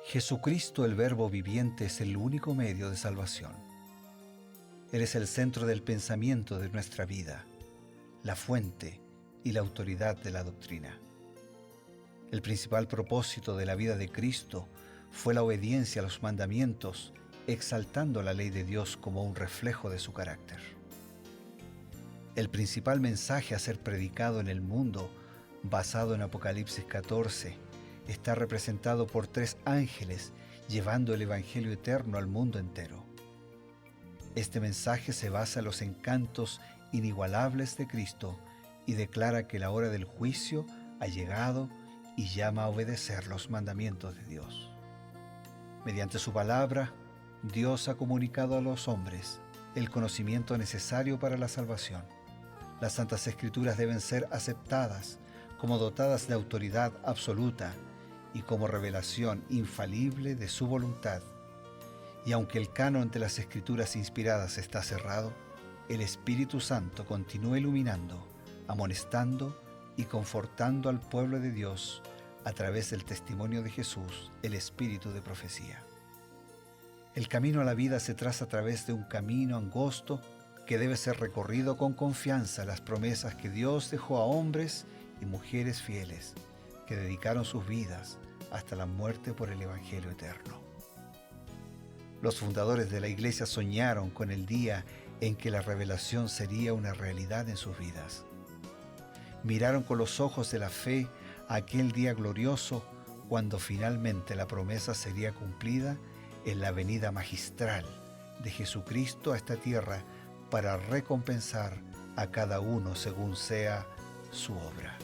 Jesucristo, el Verbo viviente, es el único medio de salvación. Él es el centro del pensamiento de nuestra vida, la fuente y la autoridad de la doctrina. El principal propósito de la vida de Cristo fue la obediencia a los mandamientos, exaltando la ley de Dios como un reflejo de su carácter. El principal mensaje a ser predicado en el mundo, basado en Apocalipsis 14, está representado por 3 ángeles llevando el Evangelio eterno al mundo entero. Este mensaje se basa en los encantos inigualables de Cristo y declara que la hora del juicio ha llegado y llama a obedecer los mandamientos de Dios. Mediante su palabra, Dios ha comunicado a los hombres el conocimiento necesario para la salvación. Las Santas Escrituras deben ser aceptadas como dotadas de autoridad absoluta y como revelación infalible de su voluntad. Y aunque el canon de las Escrituras inspiradas está cerrado, el Espíritu Santo continúa iluminando, amonestando y confortando al pueblo de Dios a través del testimonio de Jesús, el Espíritu de profecía. El camino a la vida se traza a través de un camino angosto que debe ser recorrido con confianza a las promesas que Dios dejó a hombres y mujeres fieles que dedicaron sus vidas hasta la muerte por el Evangelio eterno. Los fundadores de la Iglesia soñaron con el día en que la revelación sería una realidad en sus vidas. Miraron con los ojos de la fe a aquel día glorioso cuando finalmente la promesa sería cumplida en la venida magistral de Jesucristo a esta tierra para recompensar a cada uno según sea su obra.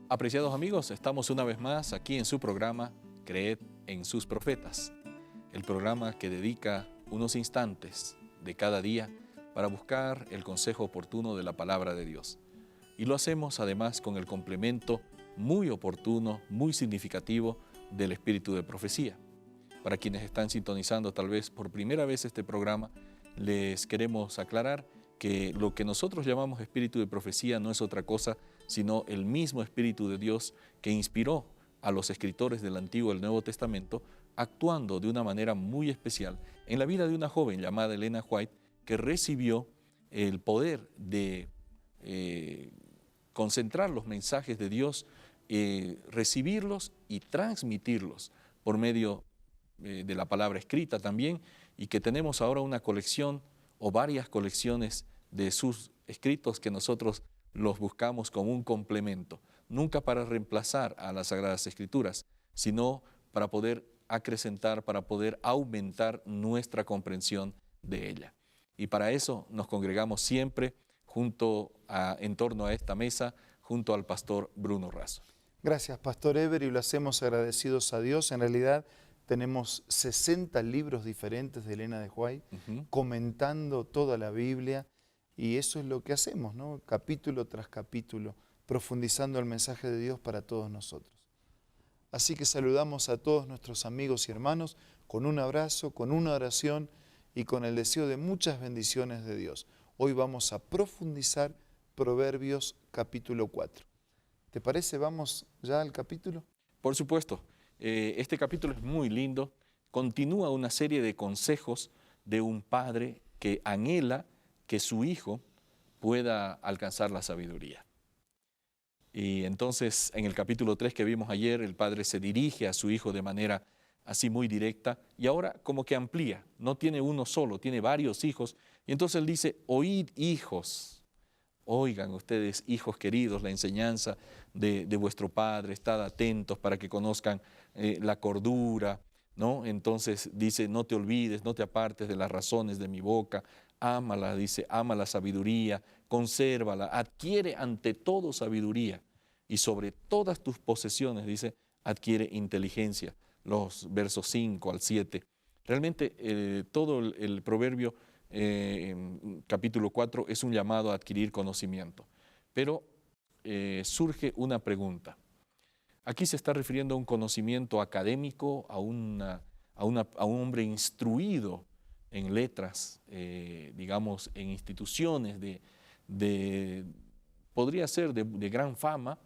Apreciados amigos, estamos una vez más aquí en su programa Creed en sus profetas, el programa que dedica unos instantes de cada día para buscar el consejo oportuno de la palabra de Dios. Y lo hacemos además con el complemento muy oportuno, muy significativo del espíritu de profecía. Para quienes están sintonizando tal vez por primera vez este programa, les queremos aclarar que lo que nosotros llamamos espíritu de profecía no es otra cosa sino el mismo Espíritu de Dios que inspiró a los escritores del Antiguo y el Nuevo Testamento, actuando de una manera muy especial en la vida de una joven llamada Elena White, que recibió el poder de concentrar los mensajes de Dios, recibirlos y transmitirlos por medio de la palabra escrita también, y que tenemos ahora una colección o varias colecciones de sus escritos que nosotros los buscamos como un complemento, nunca para reemplazar a las Sagradas Escrituras, sino para poder acrecentar, para poder aumentar nuestra comprensión de ella. Y para eso nos congregamos siempre en torno a esta mesa, junto al pastor Bruno Razo. Gracias, Pastor Eber, y lo hacemos agradecidos a Dios. En realidad tenemos 60 libros diferentes de Elena de White, comentando toda la Biblia, y eso es lo que hacemos, ¿no? Capítulo tras capítulo, profundizando el mensaje de Dios para todos nosotros. Así que saludamos a todos nuestros amigos y hermanos con un abrazo, con una oración y con el deseo de muchas bendiciones de Dios. Hoy vamos a profundizar Proverbios capítulo 4. ¿Te parece? ¿Vamos ya al capítulo? Por supuesto. Este capítulo es muy lindo. Continúa una serie de consejos de un padre que anhela que su hijo pueda alcanzar la sabiduría. Y entonces, en el capítulo 3 que vimos ayer, el padre se dirige a su hijo de manera así muy directa, y ahora como que amplía, no tiene uno solo, tiene varios hijos, y entonces él dice: oíd, hijos, oigan ustedes, hijos queridos, la enseñanza de vuestro padre, estad atentos para que conozcan la cordura, ¿no? Entonces dice: no te olvides, no te apartes de las razones de mi boca, ámala, dice, ama la sabiduría, consérvala, adquiere ante todo sabiduría, y sobre todas tus posesiones, dice, adquiere inteligencia. Los versos 5 al 7. Realmente todo el proverbio, capítulo 4, es un llamado a adquirir conocimiento. Pero surge una pregunta. Aquí se está refiriendo a un conocimiento académico, a una a un hombre instruido en letras, digamos, en instituciones podría ser de gran fama.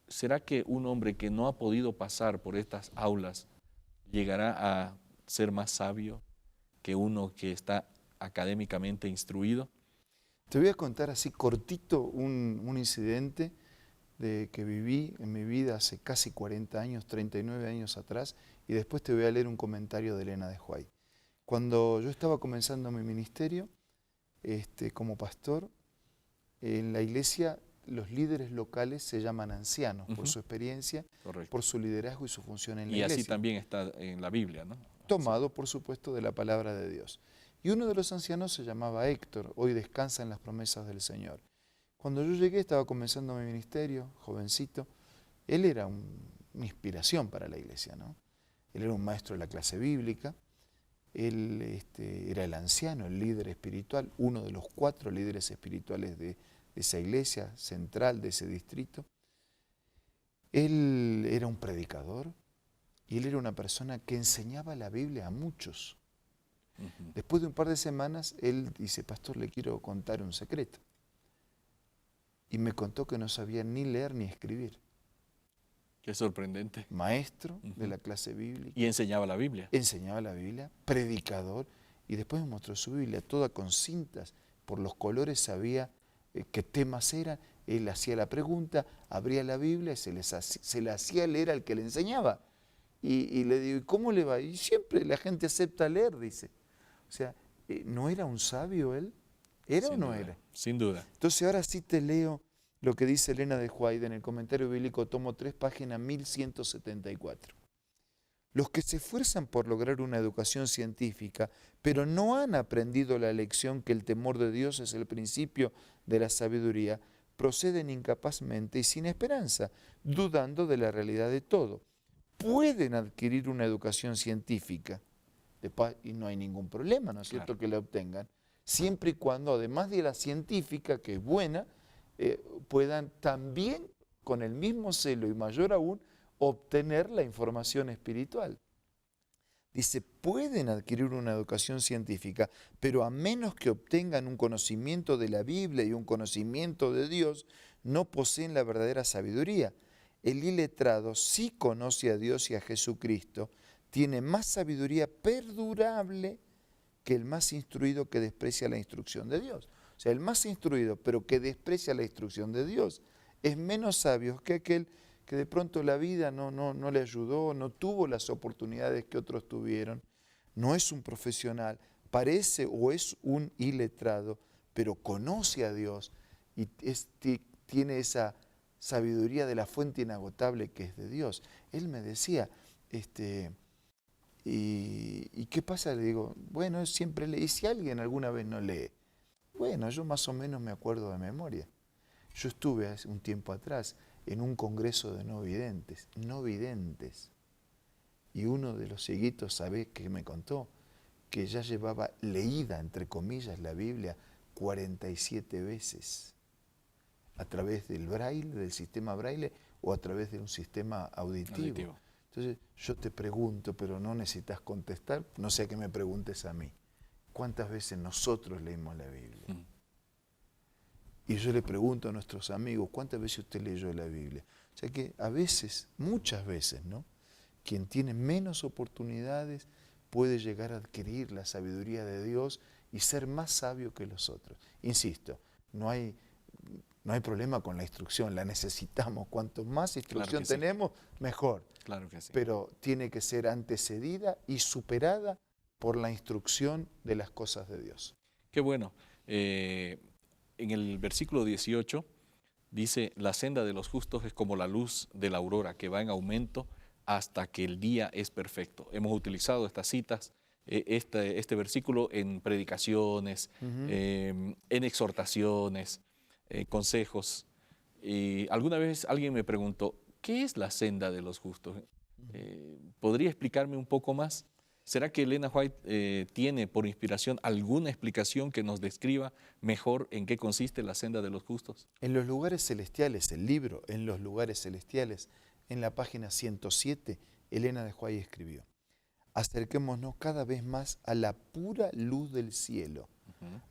¿Será que un hombre que no ha podido pasar por estas aulas llegará a ser más sabio que uno que está académicamente instruido? Te voy a contar así cortito un incidente que viví en mi vida hace casi 40 años, 39 años atrás, y después te voy a leer un comentario de Elena de White. Cuando yo estaba comenzando mi ministerio como pastor, en la iglesia los líderes locales se llaman ancianos por su experiencia, Correcto. por su liderazgo y su función en la Y iglesia. así también está en la Biblia, ¿no? Tomado, por supuesto, de la palabra de Dios. Y uno de los ancianos se llamaba Héctor, hoy descansa en las promesas del Señor. Cuando yo llegué, estaba comenzando mi ministerio, jovencito, él era una inspiración para la iglesia, ¿no? Él era un maestro de la clase bíblica, él era el anciano, el líder espiritual, uno de los 4 líderes espirituales de esa iglesia central, de ese distrito. Él era un predicador y él era una persona que enseñaba la Biblia a muchos. Después de un par de semanas, él dice, pastor, le quiero contar un secreto. Y me contó que no sabía ni leer ni escribir. Qué sorprendente. Maestro de la clase bíblica. Y enseñaba la Biblia. Enseñaba la Biblia, predicador, y después me mostró su Biblia, toda con cintas, por los colores sabía qué temas eran, él hacía la pregunta, abría la Biblia y se la hacía leer al que le enseñaba. Y le digo, ¿y cómo le va? Y siempre la gente acepta leer, dice. O sea, ¿no era un sabio él? ¿Era o no era? Sin duda. Entonces ahora sí te leo lo que dice Elena de White en el comentario bíblico, tomo 3, página 1174. Los que se esfuerzan por lograr una educación científica, pero no han aprendido la lección que el temor de Dios es el principio de la sabiduría, proceden incapazmente y sin esperanza, dudando de la realidad de todo. Pueden adquirir una educación científica, y no hay ningún problema, ¿no es cierto?, Claro, que la obtengan, siempre y cuando, además de la científica, que es buena, puedan también, con el mismo celo y mayor aún, obtener la información espiritual. Dice, pueden adquirir una educación científica, pero a menos que obtengan un conocimiento de la Biblia y un conocimiento de Dios, no poseen la verdadera sabiduría. El iletrado sí conoce a Dios y a Jesucristo, tiene más sabiduría perdurable que el más instruido que desprecia la instrucción de Dios. O sea, el más instruido, pero que desprecia la instrucción de Dios, es menos sabio que aquel que de pronto la vida no le ayudó, no tuvo las oportunidades que otros tuvieron, no es un profesional, parece o es un iletrado, pero conoce a Dios y tiene esa sabiduría de la fuente inagotable que es de Dios. Él me decía, ¿y qué pasa? Le digo, bueno, él siempre lee, y si alguien alguna vez no lee, bueno, yo más o menos me acuerdo de memoria. Yo estuve hace un tiempo atrás en un congreso de no videntes, y uno de los cieguitos, ¿sabés qué me contó? Que ya llevaba leída, entre comillas, la Biblia 47 veces, a través del braille, del sistema braille, o a través de un sistema auditivo. Entonces, yo te pregunto, pero no necesitas contestar, no sea que me preguntes a mí, ¿cuántas veces nosotros leímos la Biblia? Y yo le pregunto a nuestros amigos, ¿cuántas veces usted leyó la Biblia? O sea que a veces, muchas veces, ¿no?, quien tiene menos oportunidades puede llegar a adquirir la sabiduría de Dios y ser más sabio que los otros. Insisto, no hay problema con la instrucción, la necesitamos. Cuanto más instrucción tenemos, mejor. Claro que sí. Pero tiene que ser antecedida y superada por la instrucción de las cosas de Dios. Qué bueno. En el versículo 18 dice, la senda de los justos es como la luz de la aurora que va en aumento hasta que el día es perfecto. Hemos utilizado estas citas, este versículo en predicaciones, en exhortaciones, consejos. Y alguna vez alguien me preguntó, ¿qué es la senda de los justos? ¿Podría explicarme un poco más? ¿Será que Elena White tiene por inspiración alguna explicación que nos describa mejor en qué consiste la senda de los justos? En los lugares celestiales, el libro En los lugares celestiales, en la página 107, Elena de White escribió: acerquémonos cada vez más a la pura luz del cielo,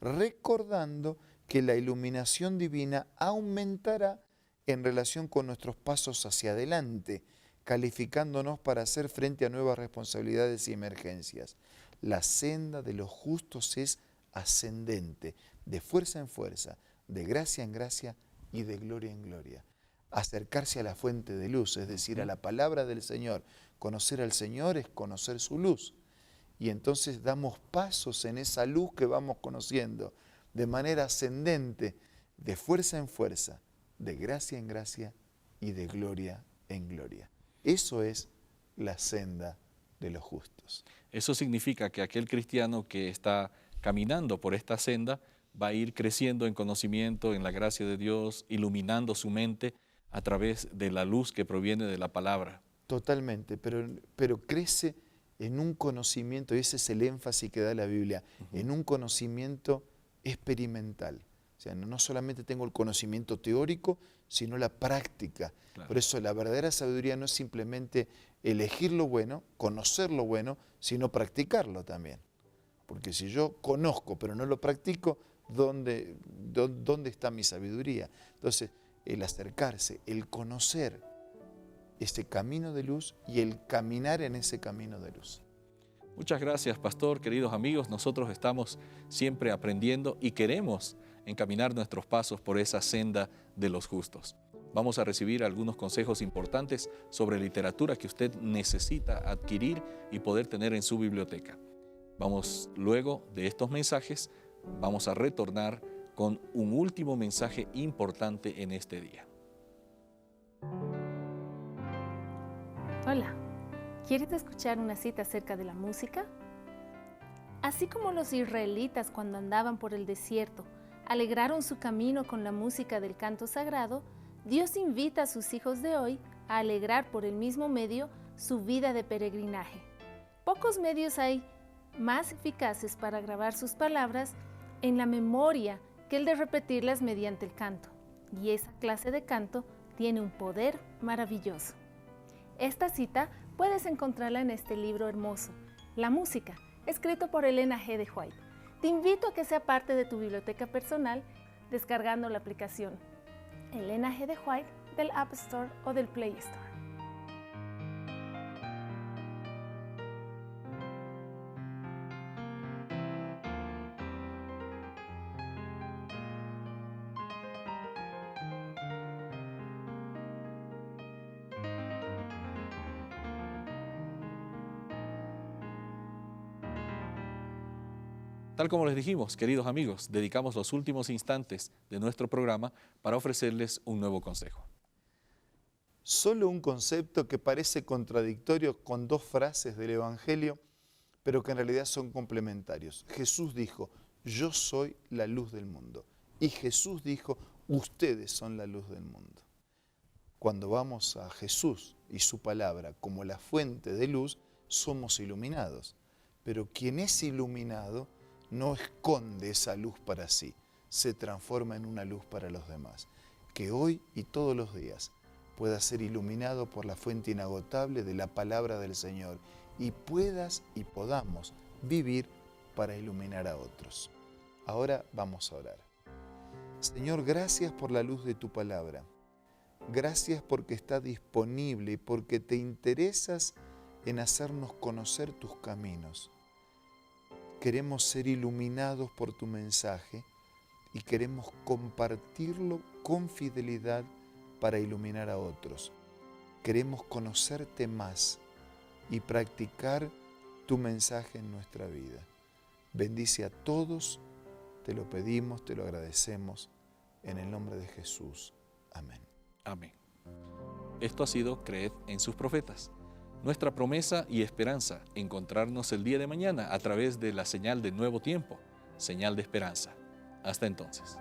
recordando que la iluminación divina aumentará en relación con nuestros pasos hacia adelante, calificándonos para hacer frente a nuevas responsabilidades y emergencias. La senda de los justos es ascendente, de fuerza en fuerza, de gracia en gracia y de gloria en gloria. Acercarse a la fuente de luz, es decir, a la palabra del Señor. Conocer al Señor es conocer su luz. Y entonces damos pasos en esa luz que vamos conociendo, de manera ascendente, de fuerza en fuerza, de gracia en gracia y de gloria en gloria. Eso es la senda de los justos. Eso significa que aquel cristiano que está caminando por esta senda va a ir creciendo en conocimiento, en la gracia de Dios, iluminando su mente a través de la luz que proviene de la palabra. Totalmente, pero crece en un conocimiento, y ese es el énfasis que da la Biblia, en un conocimiento experimental. O sea, no solamente tengo el conocimiento teórico, sino la práctica. Claro. Por eso la verdadera sabiduría no es simplemente elegir lo bueno, conocer lo bueno, sino practicarlo también. Porque si yo conozco pero no lo practico, ¿dónde está mi sabiduría? Entonces, el acercarse, el conocer ese camino de luz y el caminar en ese camino de luz. Muchas gracias, pastor, queridos amigos. Nosotros estamos siempre aprendiendo y queremos encaminar nuestros pasos por esa senda de los justos. Vamos a recibir algunos consejos importantes sobre literatura que usted necesita adquirir y poder tener en su biblioteca. Vamos, luego de estos mensajes, vamos a retornar con un último mensaje importante en este día. Hola, ¿quieres escuchar una cita acerca de la música? Así como los israelitas cuando andaban por el desierto alegraron su camino con la música del canto sagrado, Dios invita a sus hijos de hoy a alegrar por el mismo medio su vida de peregrinaje. Pocos medios hay más eficaces para grabar sus palabras en la memoria que el de repetirlas mediante el canto, y esa clase de canto tiene un poder maravilloso. Esta cita puedes encontrarla en este libro hermoso, La Música, escrito por Elena G. de White. Te invito a que sea parte de tu biblioteca personal descargando la aplicación Elena G. de White del App Store o del Play Store. Tal como les dijimos, queridos amigos, dedicamos los últimos instantes de nuestro programa para ofrecerles un nuevo consejo. Solo un concepto que parece contradictorio con dos frases del Evangelio, pero que en realidad son complementarios. Jesús dijo: yo soy la luz del mundo. Y Jesús dijo: ustedes son la luz del mundo. Cuando vamos a Jesús y su palabra como la fuente de luz, somos iluminados. Pero quien es iluminado no esconde esa luz para sí, se transforma en una luz para los demás. Que hoy y todos los días pueda ser iluminado por la fuente inagotable de la palabra del Señor y puedas y podamos vivir para iluminar a otros. Ahora vamos a orar. Señor, gracias por la luz de tu palabra. Gracias porque está disponible y porque te interesas en hacernos conocer tus caminos. Queremos ser iluminados por tu mensaje y queremos compartirlo con fidelidad para iluminar a otros. Queremos conocerte más y practicar tu mensaje en nuestra vida. Bendice a todos, te lo pedimos, te lo agradecemos, en el nombre de Jesús. Amén. Amén. Esto ha sido Creed en sus profetas. Nuestra promesa y esperanza, encontrarnos el día de mañana a través de la señal de Nuevo Tiempo, señal de esperanza. Hasta entonces.